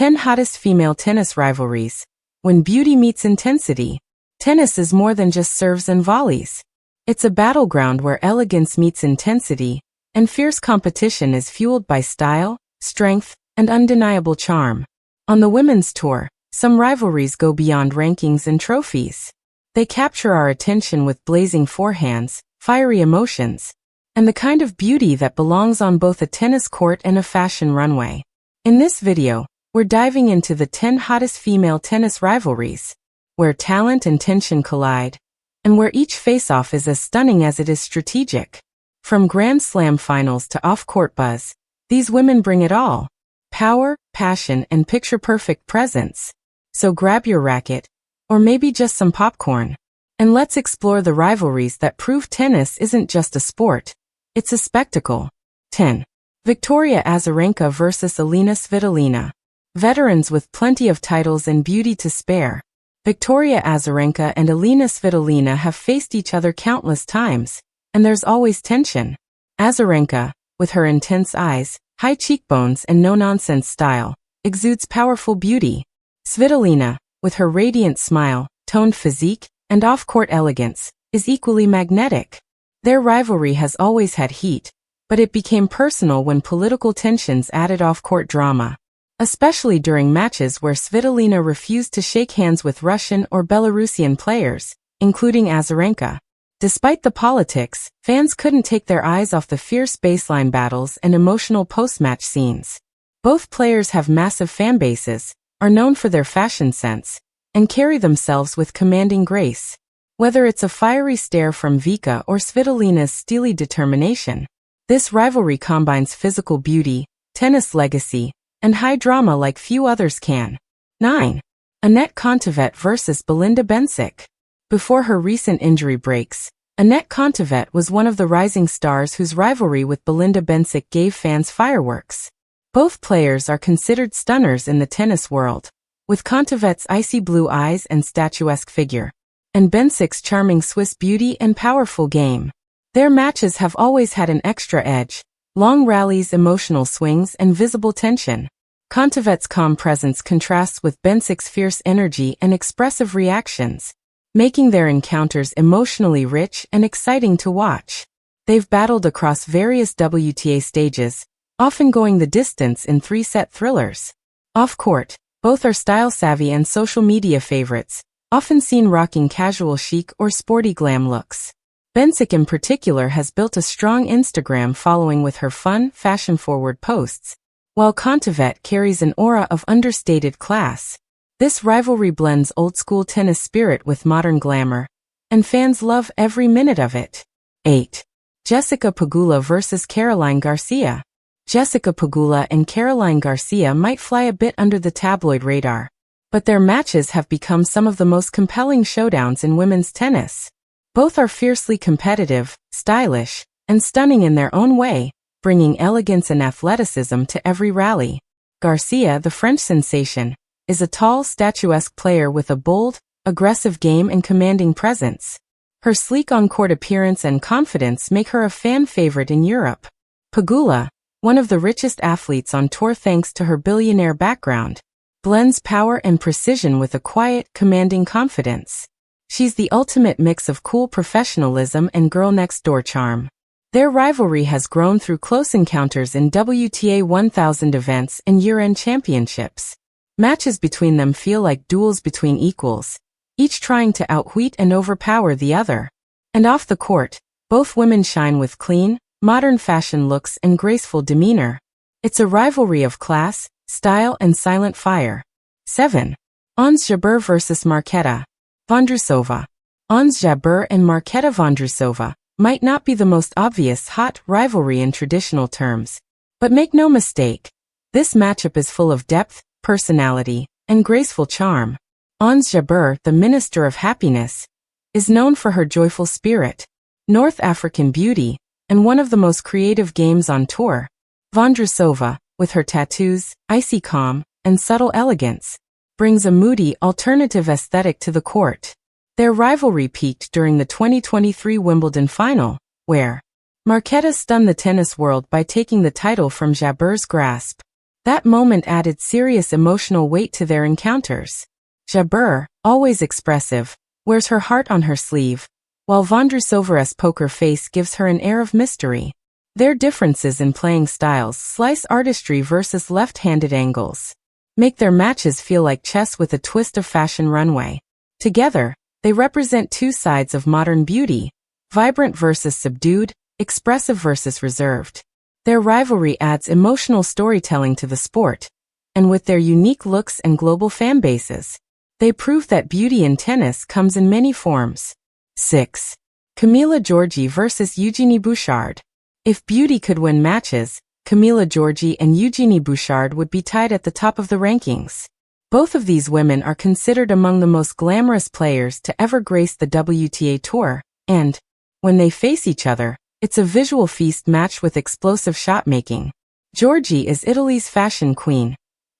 10 Hottest Female Tennis Rivalries. When beauty meets intensity. Tennis is more than just serves and volleys. It's a battleground where elegance meets intensity, and fierce competition is fueled by style, strength, and undeniable charm. On the women's tour, some rivalries go beyond rankings and trophies. They capture our attention with blazing forehands, fiery emotions, and the kind of beauty that belongs on both a tennis court and a fashion runway. In this video, we're diving into the 10 hottest female tennis rivalries, where talent and tension collide, and where each face-off is as stunning as it is strategic. From Grand Slam finals to off-court buzz, these women bring it all. Power, passion, and picture-perfect presence. So grab your racket, or maybe just some popcorn, and let's explore the rivalries that prove tennis isn't just a sport, it's a spectacle. 10. Victoria Azarenka vs. Aryna Sabalenka. Veterans with plenty of titles and beauty to spare. Victoria Azarenka and Aryna Sabalenka have faced each other countless times, and there's always tension. Azarenka, with her intense eyes, high cheekbones and no-nonsense style, exudes powerful beauty. Sabalenka, with her radiant smile, toned physique, and off-court elegance, is equally magnetic. Their rivalry has always had heat, but it became personal when political tensions added off-court drama, especially during matches where Sabalenka refused to shake hands with Russian or Belarusian players, including Azarenka. Despite the politics, fans couldn't take their eyes off the fierce baseline battles and emotional post-match scenes. Both players have massive fanbases, are known for their fashion sense, and carry themselves with commanding grace. Whether it's a fiery stare from Vika or Sabalenka's steely determination, this rivalry combines physical beauty, tennis legacy, and high drama like few others can. 9. Anett Kontaveit vs. Belinda Bencic. Before her recent injury breaks, Anett Kontaveit was one of the rising stars whose rivalry with Belinda Bencic gave fans fireworks. Both players are considered stunners in the tennis world, with Kontaveit's icy blue eyes and statuesque figure, and Bencic's charming Swiss beauty and powerful game. Their matches have always had an extra edge, long rallies, emotional swings, and visible tension. Kontaveit's calm presence contrasts with Bencic's fierce energy and expressive reactions, making their encounters emotionally rich and exciting to watch. They've battled across various WTA stages, often going the distance in three-set thrillers. Off-court, both are style-savvy and social media favorites, often seen rocking casual chic or sporty glam looks. Bencic in particular has built a strong Instagram following with her fun, fashion-forward posts, while Kontaveit carries an aura of understated class. This rivalry blends old-school tennis spirit with modern glamour, and fans love every minute of it. 8. Jessica Pegula vs. Caroline Garcia. Jessica Pegula and Caroline Garcia might fly a bit under the tabloid radar, but their matches have become some of the most compelling showdowns in women's tennis. Both are fiercely competitive, stylish, and stunning in their own way, bringing elegance and athleticism to every rally. Garcia, the French sensation, is a tall, statuesque player with a bold, aggressive game and commanding presence. Her sleek on-court appearance and confidence make her a fan favorite in Europe. Pegula, one of the richest athletes on tour thanks to her billionaire background, blends power and precision with a quiet, commanding confidence. She's the ultimate mix of cool professionalism and girl-next-door charm. Their rivalry has grown through close encounters in WTA 1000 events and year-end championships. Matches between them feel like duels between equals, each trying to outwit and overpower the other. And off the court, both women shine with clean, modern fashion looks and graceful demeanor. It's a rivalry of class, style, and silent fire. 7. Ons Jabeur vs. Marketa Vondrousova. Ons Jabeur and Marketa Vondrousova might not be the most obvious hot rivalry in traditional terms, but make no mistake, this matchup is full of depth, personality, and graceful charm. Ons Jabeur, the Minister of Happiness, is known for her joyful spirit, North African beauty, and one of the most creative games on tour. Vondrousova, with her tattoos, icy calm, and subtle elegance, brings a moody, alternative aesthetic to the court. Their rivalry peaked during the 2023 Wimbledon final, where Marketa stunned the tennis world by taking the title from Jabeur's grasp. That moment added serious emotional weight to their encounters. Jabeur, always expressive, wears her heart on her sleeve, while Vondrousova's poker face gives her an air of mystery. Their differences in playing styles, slice artistry versus left-handed angles, make their matches feel like chess with a twist of fashion runway. Together, they represent two sides of modern beauty, vibrant versus subdued, expressive versus reserved. Their rivalry adds emotional storytelling to the sport, and with their unique looks and global fan bases, they prove that beauty in tennis comes in many forms. 6. Camila Giorgi versus Eugenie Bouchard. If beauty could win matches, Camila Giorgi and Eugenie Bouchard would be tied at the top of the rankings. Both of these women are considered among the most glamorous players to ever grace the WTA Tour, and, when they face each other, it's a visual feast matched with explosive shot-making. Giorgi is Italy's fashion queen,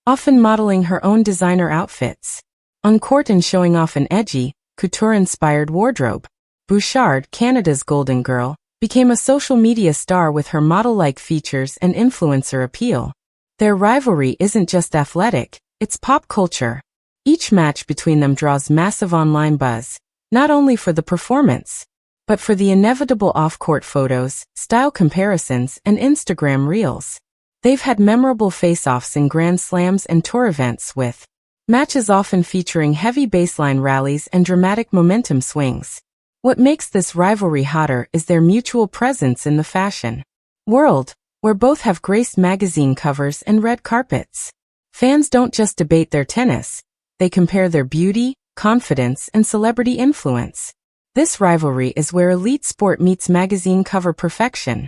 often modeling her own designer outfits on court and showing off an edgy, couture-inspired wardrobe. Bouchard, Canada's golden girl, became a social media star with her model-like features and influencer appeal. Their rivalry isn't just athletic, it's pop culture. Each match between them draws massive online buzz, not only for the performance, but for the inevitable off-court photos, style comparisons, and Instagram reels. They've had memorable face-offs in Grand Slams and tour events, with matches often featuring heavy baseline rallies and dramatic momentum swings. What makes this rivalry hotter is their mutual presence in the fashion world, where both have graced magazine covers and red carpets. Fans don't just debate their tennis, they compare their beauty, confidence, and celebrity influence. This rivalry is where elite sport meets magazine cover perfection.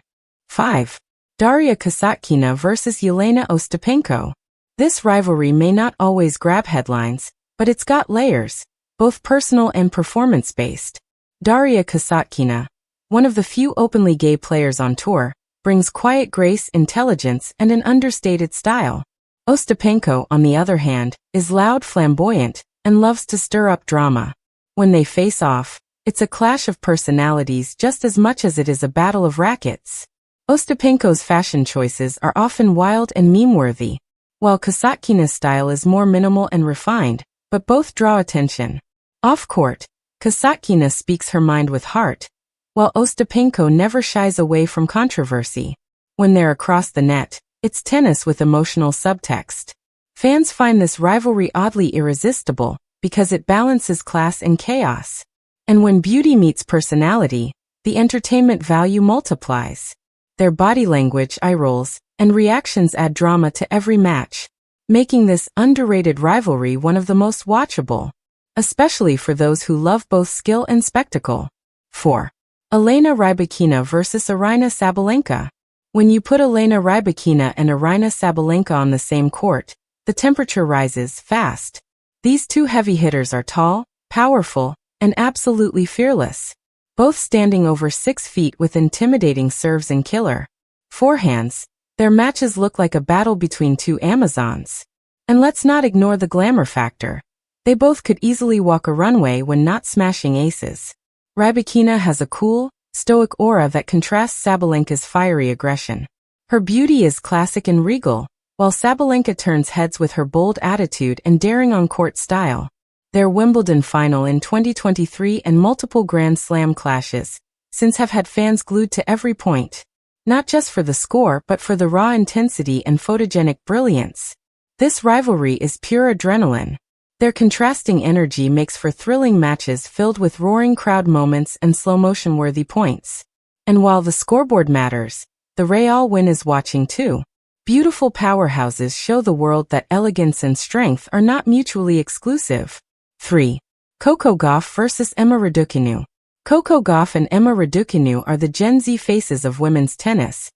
5. Daria Kasatkina versus Jelena Ostapenko. This rivalry may not always grab headlines, but it's got layers, both personal and performance-based. Daria Kasatkina, one of the few openly gay players on tour, brings quiet grace, intelligence, and an understated style. Ostapenko, on the other hand, is loud, flamboyant, and loves to stir up drama. When they face off, it's a clash of personalities just as much as it is a battle of rackets. Ostapenko's fashion choices are often wild and meme-worthy, while Kasatkina's style is more minimal and refined, but both draw attention. Off-court, Kasatkina speaks her mind with heart, while Ostapenko never shies away from controversy. When they're across the net, it's tennis with emotional subtext. Fans find this rivalry oddly irresistible because it balances class and chaos. And when beauty meets personality, the entertainment value multiplies. Their body language, eye rolls, and reactions add drama to every match, making this underrated rivalry one of the most watchable, especially for those who love both skill and spectacle. 4. Elena Rybakina versus Aryna Sabalenka. When you put Elena Rybakina and Aryna Sabalenka on the same court, the temperature rises fast. These two heavy hitters are tall, powerful, and absolutely fearless, both standing over 6 feet with intimidating serves and killer forehands. Their matches look like a battle between two Amazons. And let's not ignore the glamour factor. They both could easily walk a runway when not smashing aces. Rybakina has a cool, stoic aura that contrasts Sabalenka's fiery aggression. Her beauty is classic and regal, while Sabalenka turns heads with her bold attitude and daring on-court style. Their Wimbledon final in 2023 and multiple Grand Slam clashes since have had fans glued to every point, not just for the score but for the raw intensity and photogenic brilliance. This rivalry is pure adrenaline. Their contrasting energy makes for thrilling matches filled with roaring crowd moments and slow-motion-worthy points. And while the scoreboard matters, the Real win is watching too. Beautiful powerhouses show the world that elegance and strength are not mutually exclusive. 3. Coco Gauff versus Emma Raducanu. Coco Gauff and Emma Raducanu are the Gen Z faces of women's tennis,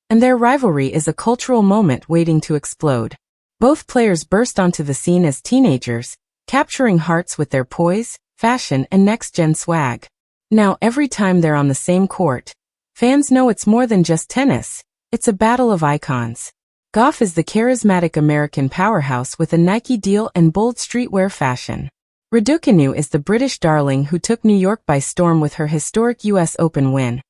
and their rivalry is a cultural moment waiting to explode. Both players burst onto the scene as teenagers, capturing hearts with their poise, fashion, and next-gen swag. Now, every time they're on the same court, fans know it's more than just tennis, it's a battle of icons. Gauff is the charismatic American powerhouse with a Nike deal and bold streetwear fashion. Raducanu is the British darling who took New York by storm with her historic US Open win,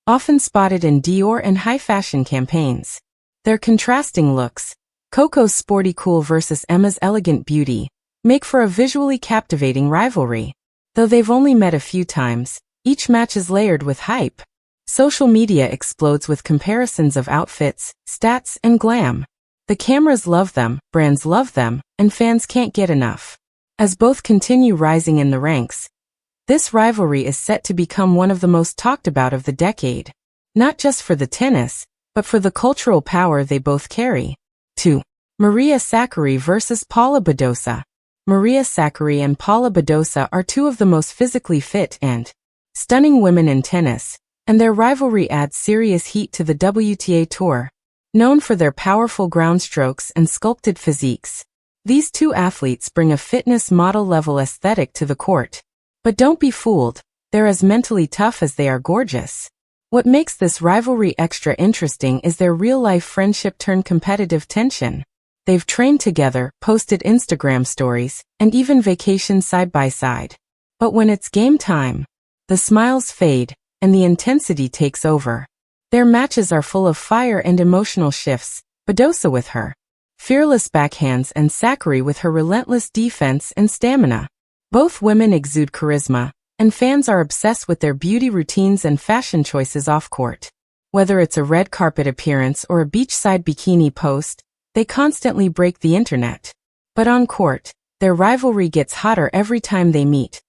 often spotted in Dior and high-fashion campaigns. Their contrasting looks, Coco's sporty cool versus Emma's elegant beauty make for a visually captivating rivalry. Though they've only met a few times, each match is layered with hype. Social media explodes with comparisons of outfits, stats, and glam. The cameras love them, brands love them, and fans can't get enough. As both continue rising in the ranks, this rivalry is set to become one of the most talked about of the decade. Not just for the tennis, but for the cultural power they both carry. 2. Maria Sharapova versus Paula Badosa. Maria Sharapova and Paula Badosa are two of the most physically fit and stunning women in tennis, and their rivalry adds serious heat to the WTA Tour. Known for their powerful ground strokes and sculpted physiques, these two athletes bring a fitness model-level aesthetic to the court. But don't be fooled, they're as mentally tough as they are gorgeous. What makes this rivalry extra interesting is their real-life friendship-turned-competitive tension. They've trained together, posted Instagram stories, and even vacationed side by side. But when it's game time, the smiles fade, and the intensity takes over. Their matches are full of fire and emotional shifts, Badosa with her fearless backhands and Sharapova with her relentless defense and stamina. Both women exude charisma, and fans are obsessed with their beauty routines and fashion choices off-court. Whether it's a red carpet appearance or a beachside bikini post, they constantly break the internet. But on court, their rivalry gets hotter every time they meet,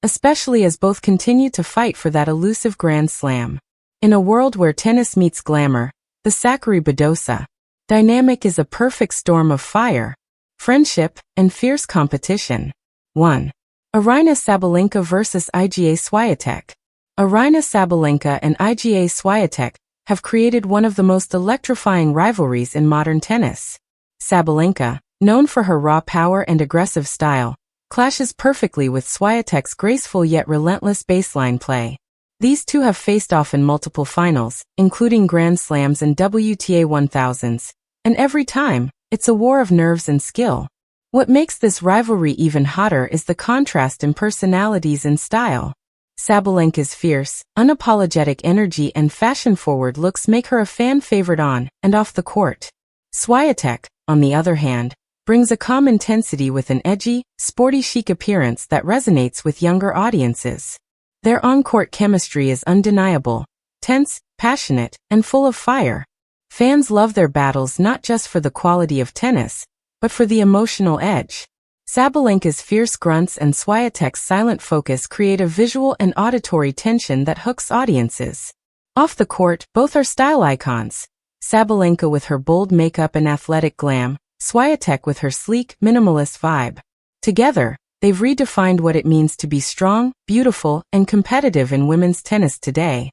especially as both continue to fight for that elusive Grand Slam. In a world where tennis meets glamour, the Sharapova-Badosa dynamic is a perfect storm of fire, friendship, and fierce competition. 1. Aryna Sabalenka versus Iga Swiatek. Aryna Sabalenka and Iga Swiatek have created one of the most electrifying rivalries in modern tennis. Sabalenka, known for her raw power and aggressive style, clashes perfectly with Swiatek's graceful yet relentless baseline play. These two have faced off in multiple finals, including Grand Slams and WTA 1000s, and every time, it's a war of nerves and skill. What makes this rivalry even hotter is the contrast in personalities and style. Sabalenka's fierce, unapologetic energy and fashion-forward looks make her a fan favorite on and off the court. Swiatek, on the other hand, brings a calm intensity with an edgy, sporty chic appearance that resonates with younger audiences. Their on-court chemistry is undeniable, tense, passionate, and full of fire. Fans love their battles not just for the quality of tennis, but for the emotional edge. Sabalenka's fierce grunts and Swiatek's silent focus create a visual and auditory tension that hooks audiences. Off the court, both are style icons. Sabalenka with her bold makeup and athletic glam, Swiatek with her sleek, minimalist vibe. Together, they've redefined what it means to be strong, beautiful, and competitive in women's tennis today.